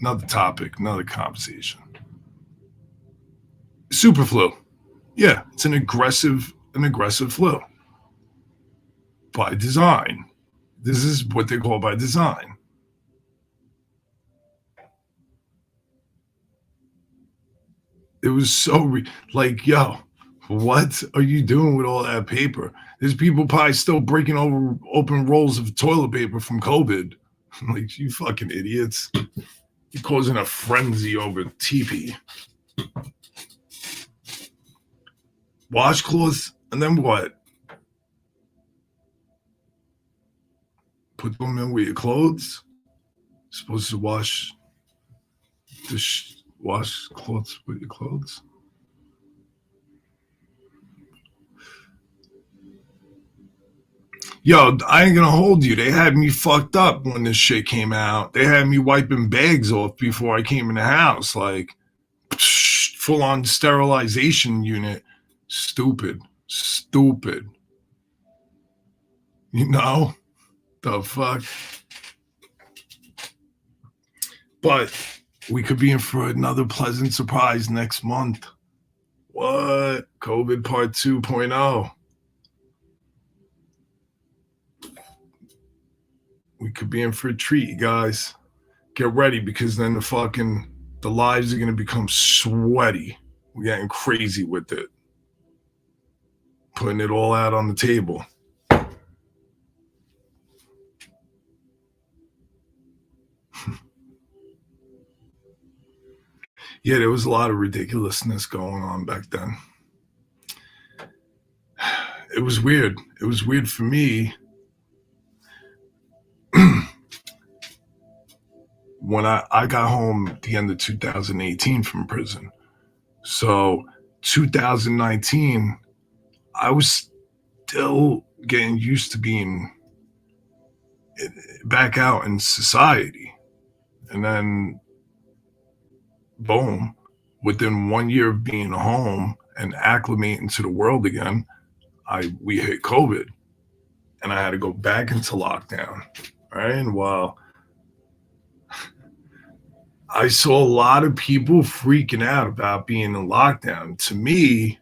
Another topic, another conversation. Super flu. Yeah, it's an aggressive flu. By design. This is what they call by design. It was so like, yo, what are you doing with all that paper? There's people probably still breaking open rolls of toilet paper from COVID. Like, you fucking idiots. You're causing a frenzy over TP. Washcloths, and then what? Put them in with your clothes? You're supposed to wash clothes with your clothes? Yo, I ain't gonna hold you. They had me fucked up when this shit came out. They had me wiping bags off before I came in the house. Like, full on sterilization unit. Stupid. Stupid. You know? The fuck? But we could be in for another pleasant surprise next month. What? COVID Part 2.0. We could be in for a treat, you guys. Get ready, because then the lives are gonna become sweaty. We're getting crazy with it. Putting it all out on the table. Yeah, there was a lot of ridiculousness going on back then. It was weird. It was weird for me when I got home at the end of 2018 from prison. So 2019, I was still getting used to being back out in society. And then, boom, within 1 year of being home and acclimating to the world again, we hit COVID, and I had to go back into lockdown. Right. And while I saw a lot of people freaking out about being in lockdown, to me,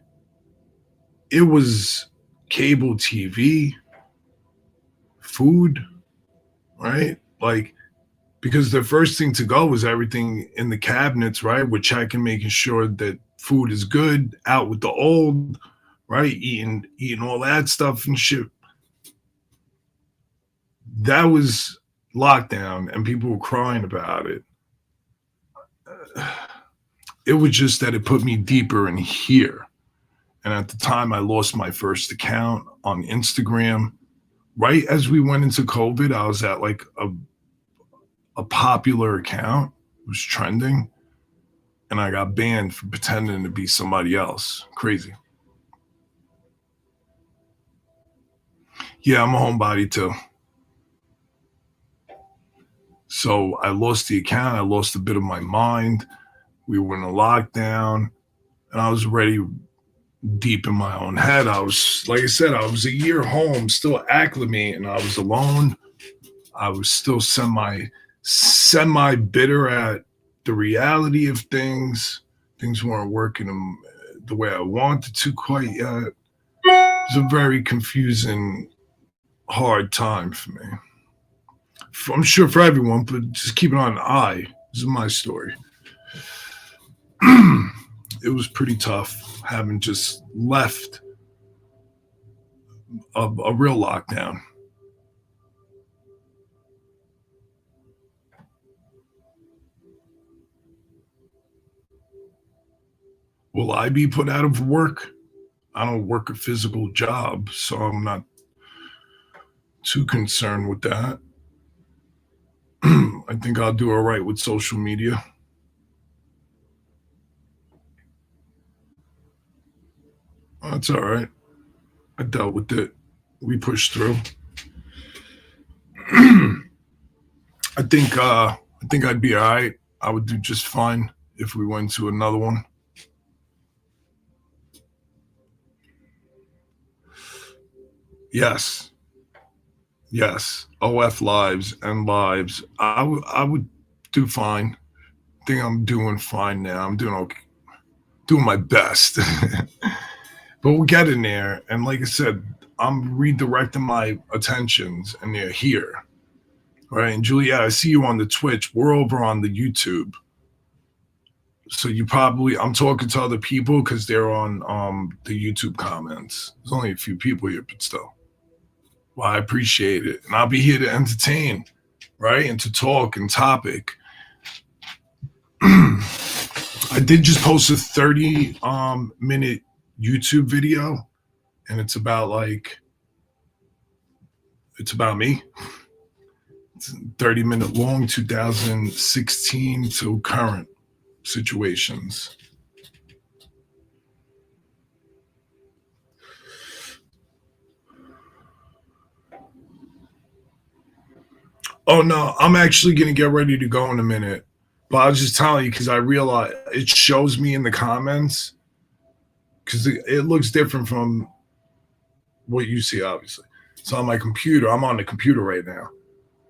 it was cable TV, food, right? Like, because the first thing to go was everything in the cabinets, right? We're checking, making sure that food is good, out with the old, right? Eating all that stuff and shit. That was lockdown, and people were crying about it. It was just that it put me deeper in here. And at the time, I lost my first account on Instagram. Right as we went into COVID, I was at like a popular account, it was trending, and I got banned for pretending to be somebody else. Crazy. Yeah, I'm a homebody too. So I lost the account. I lost a bit of my mind. We were in a lockdown, and I was already deep in my own head. I was, like I said, I was a year home, still acclimating. I was alone. I was still semi bitter at the reality of things. Things weren't working the way I wanted to quite yet. It was a very confusing, hard time for me. I'm sure for everyone, but just keep it on an eye. This is my story. It was pretty tough having just left a real lockdown. Will I be put out of work? I don't work a physical job, so I'm not too concerned with that. I think I'll do all right with social media. That's all right. I dealt with it. We pushed through. I think I'd be all right. I would do just fine if we went to another one. Yes. Yes. OF lives and lives. I would do fine. I think I'm doing fine now. I'm doing okay. Doing my best. But we'll get in there. And like I said, I'm redirecting my attentions, and they're here. All right. And Julia, I see you on the Twitch. We're over on the YouTube. So I'm talking to other people because they're on the YouTube comments. There's only a few people here, but still. Well, I appreciate it. And I'll be here to entertain, right? And to talk and topic. I did just post a 30-minute YouTube video, and it's about me. It's 30-minute long, 2016 to current situations. Oh no, I'm actually gonna get ready to go in a minute. But I was just telling you because I realize it shows me in the comments because it looks different from what you see, obviously. So on my computer, I'm on the computer right now.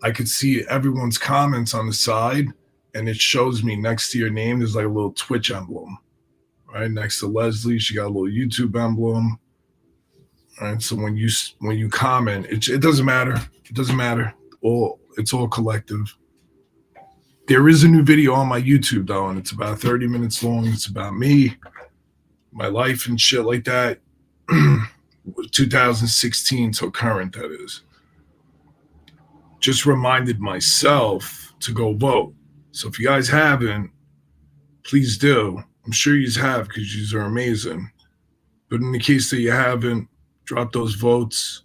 I could see everyone's comments on the side, and it shows me next to your name. There's like a little Twitch emblem, right next to Leslie. She got a little YouTube emblem. Right, so when you comment, it doesn't matter. It doesn't matter. All it's all collective. There is a new video on my YouTube though, and it's about 30 minutes long. It's about me, my life, and shit like that. 2016 till current, that is. Just reminded myself to go vote. So if you guys haven't, please do. I'm sure you have because you are amazing. But in the case that you haven't, drop those votes.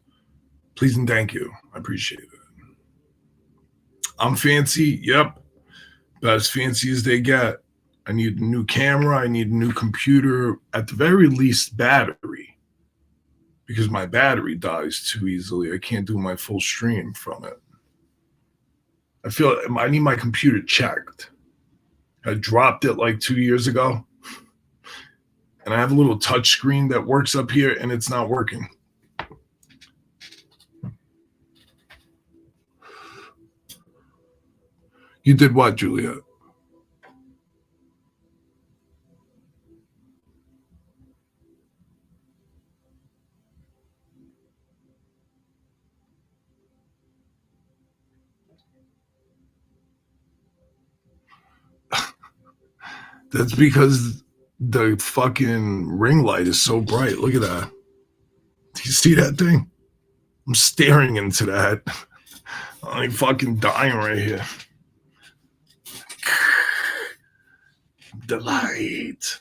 Please and thank you. I appreciate it. I'm fancy. Yep. About as fancy as they get. I need a new camera. I need a new computer. At the very least, battery. Because my battery dies too easily. I can't do my full stream from it. I feel I need my computer checked. I dropped it like 2 years ago. And I have a little touch screen that works up here, and it's not working. You did what, Juliet? That's because the fucking ring light is so bright. Look at that. Do you see that thing? I'm staring into that. I'm fucking dying right here. The light.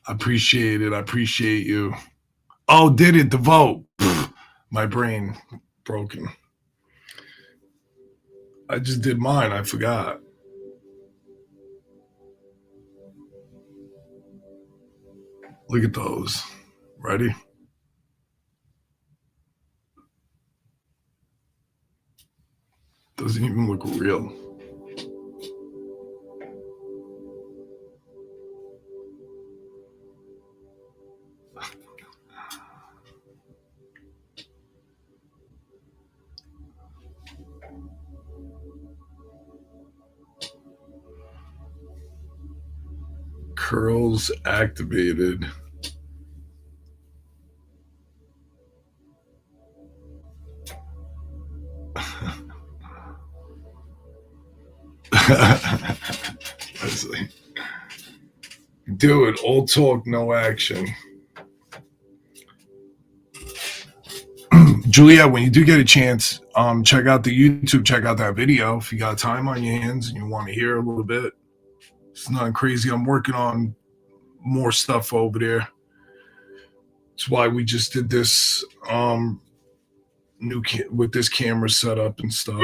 I appreciate it. I appreciate you. Oh, did it? The vote. My brain broken. I just did mine. I forgot. Look at those. Ready? Doesn't even look real. Curls activated. Leslie. Do it. All talk, no action. Julia, when you do get a chance, check out the YouTube, check out that video. If you got time on your hands and you want to hear a little bit, it's nothing crazy. I'm working on more stuff over there. That's why we just did this with this camera setup and stuff.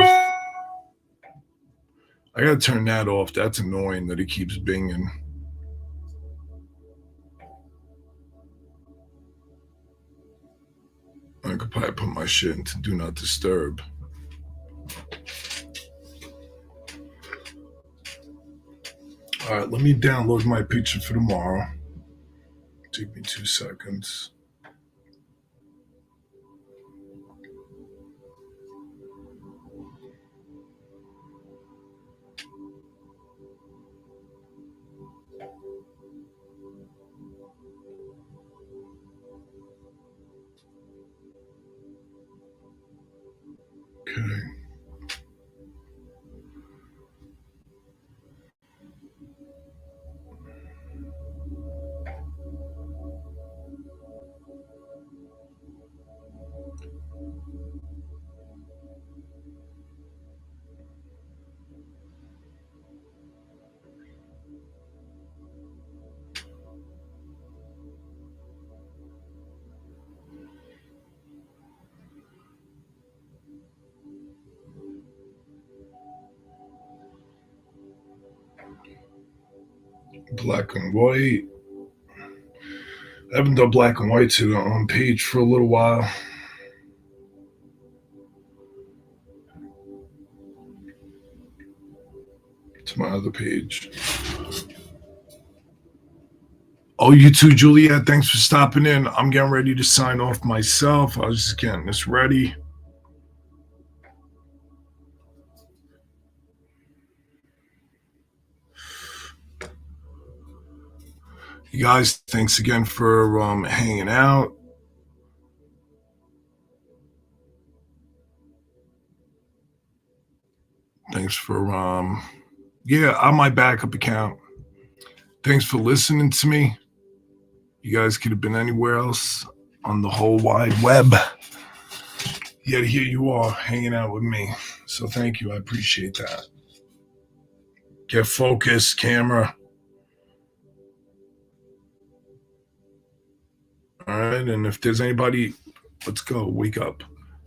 I gotta turn that off. That's annoying that it keeps binging. I could probably put my shit into do not disturb. All right, let me download my picture for tomorrow. Take me 2 seconds. Okay. Black and white. I haven't done black and white to the page for a little while. to my other page. Oh, you too, Juliet. Thanks for stopping in. I'm getting ready to sign off myself. I was just getting this ready. You guys, thanks again for hanging out. Thanks for on my backup account. Thanks for listening to me. You guys could have been anywhere else on the whole wide web. Yet here you are hanging out with me. So thank you. I appreciate that. Get focused, camera. All right. And if there's anybody, let's go. Wake up.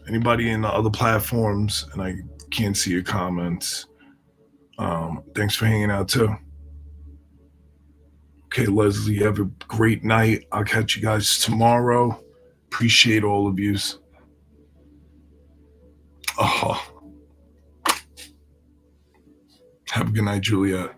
Anybody in the other platforms, and I can't see your comments. Thanks for hanging out too. Okay, Leslie, have a great night. I'll catch you guys tomorrow. Appreciate all of yous. Oh. Have a good night, Juliet.